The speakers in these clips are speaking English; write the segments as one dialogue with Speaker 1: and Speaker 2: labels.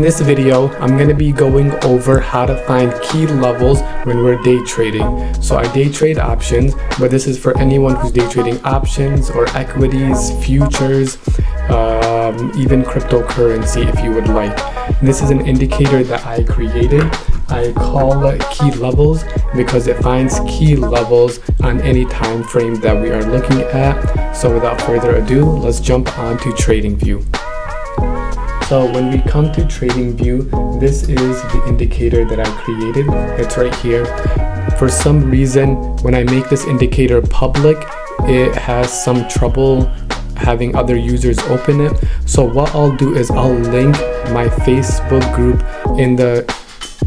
Speaker 1: In this video, I'm going to be going over how to find key levels when we're day trading. So I day trade options, but this is for anyone who's day trading options or equities, futures, even cryptocurrency if you would like. This is an indicator that I created. I call it key levels because it finds key levels on any time frame that we are looking at. So without further ado, let's jump on to TradingView. So when we come to TradingView, this is the indicator that I created. It's right here. For some reason, when I make this indicator public, it has some trouble having other users open it. So what I'll do is I'll link my Facebook group in the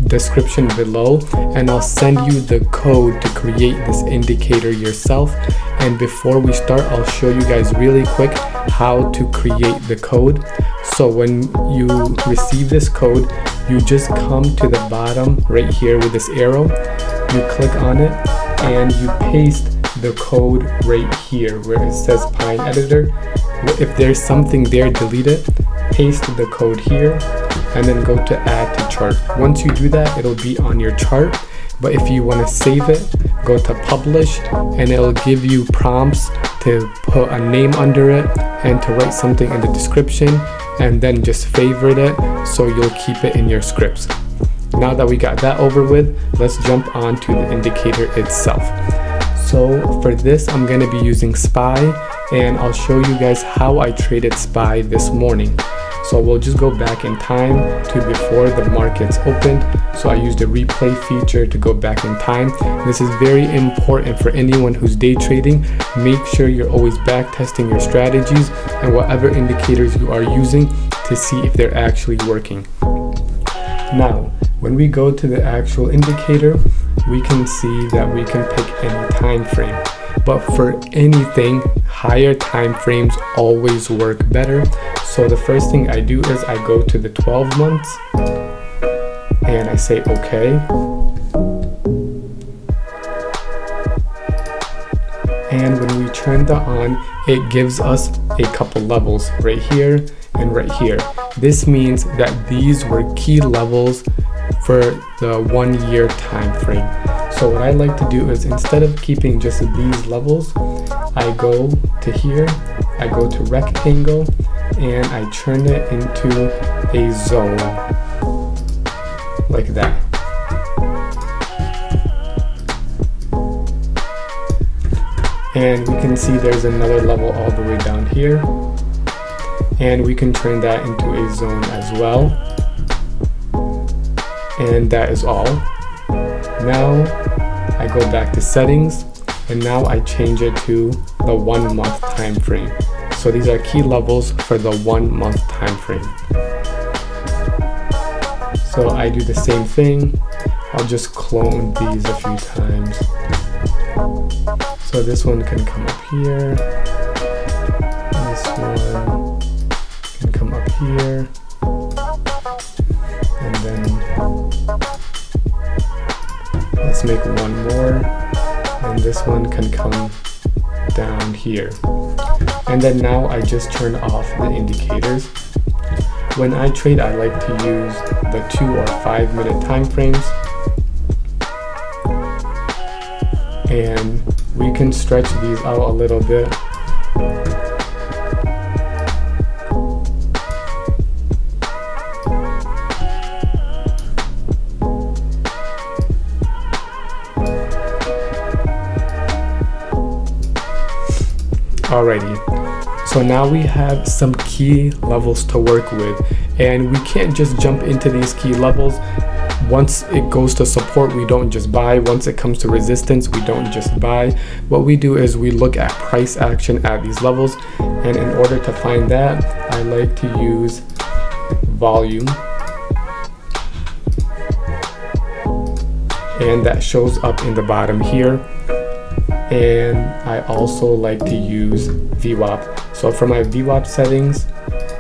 Speaker 1: description below, and I'll send you the code to create this indicator yourself. And before we start, I'll show you guys really quick how to create the code. So when you receive this code, you just come to the bottom right here with this arrow, you click on it and you paste the code right here where it says Pine Editor. If there's something there, delete it, paste the code here, and then go to add to chart. Once you do that, it'll be on your chart. But if you want to save it, go to publish, and it'll give you prompts to put a name under it and to write something in the description, and then just favorite it so you'll keep it in your scripts. Now that we got that over with, let's jump on to the indicator itself. So for this, I'm going to be using SPY, and I'll show you guys how I traded SPY this morning. So we'll just go back in time to before the markets opened. So I used the replay feature to go back in time. This is very important for anyone who's day trading. Make sure you're always back testing your strategies and whatever indicators you are using to see if they're actually working. Now, when we go to the actual indicator, we can see that we can pick any time frame. But for anything, higher time frames always work better. So the first thing I do is I go to the 12 months and I say okay. And when we turn that on, it gives us a couple levels right here and right here. This means that these were key levels for the 1 year time frame. So what I like to do is, instead of keeping just these levels, I go to here, I go to rectangle, and I turn it into a zone like that. And we can see there's another level all the way down here, and we can turn that into a zone as well. And that is all. Now I go back to settings, and now I change it to the 1 month time frame. So these are key levels for the 1 month time frame. So I do the same thing. I'll just clone these a few times. So this one can come up here. This one can come up here. And then let's make one more, and this one can come down here. And then now I just turn off the indicators. When I trade, I like to use the 2 or 5 minute time frames, and we can stretch these out a little bit. Alrighty, so now we have some key levels to work with, and we can't just jump into these key levels. Once it goes to support, we don't just buy. Once it comes to resistance, we don't just buy. What we do is we look at price action at these levels, and in order to find that, I like to use volume, and that shows up in the bottom here. And I also like to use VWAP. So for my VWAP settings,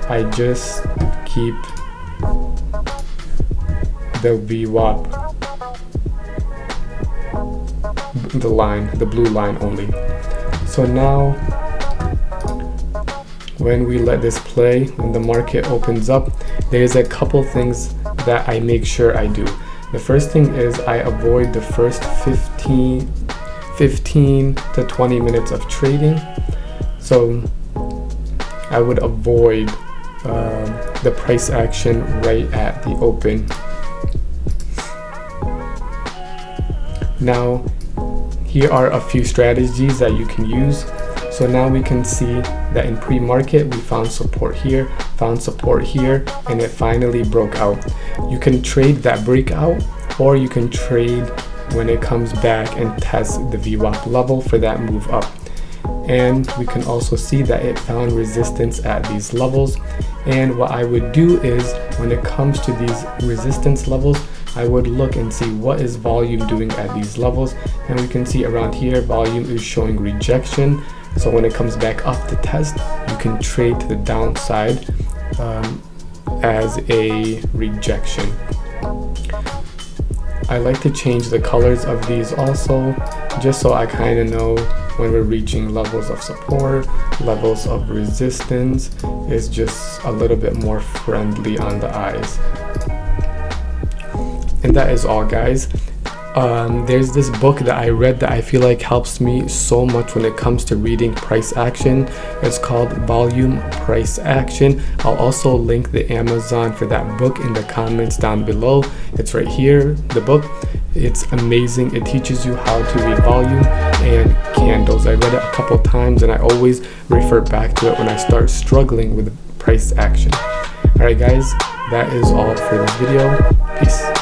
Speaker 1: I just keep the VWAP, the line, the blue line only. So now when we let this play, when the market opens up, there's a couple things that I make sure I do. The first thing is I avoid the first 15 to 20 minutes of trading. So I would avoid the price action right at the open. Now, here are a few strategies that you can use. So now we can see that in pre-market we found support here, and it finally broke out. You can trade that breakout, or you can trade when it comes back and test the VWAP level for that move up. And we can also see that it found resistance at these levels. And what I would do is, when it comes to these resistance levels, I would look and see what is volume doing at these levels. And we can see around here volume is showing rejection. So when it comes back up to test, you can trade to the downside as a rejection. I like to change the colors of these also, just so I kind of know when we're reaching levels of support, levels of resistance. Is just a little bit more friendly on the eyes. And that is all, guys. There's this book that I read that I feel like helps me so much when it comes to reading price action. It's called Volume Price Action. I'll also link the Amazon for that book in the comments down below. It's right here, the book. It's amazing. It teaches you how to read volume and candles. I read it a couple times and I always refer back to it when I start struggling with price action. Alright guys, that is all for this video. Peace.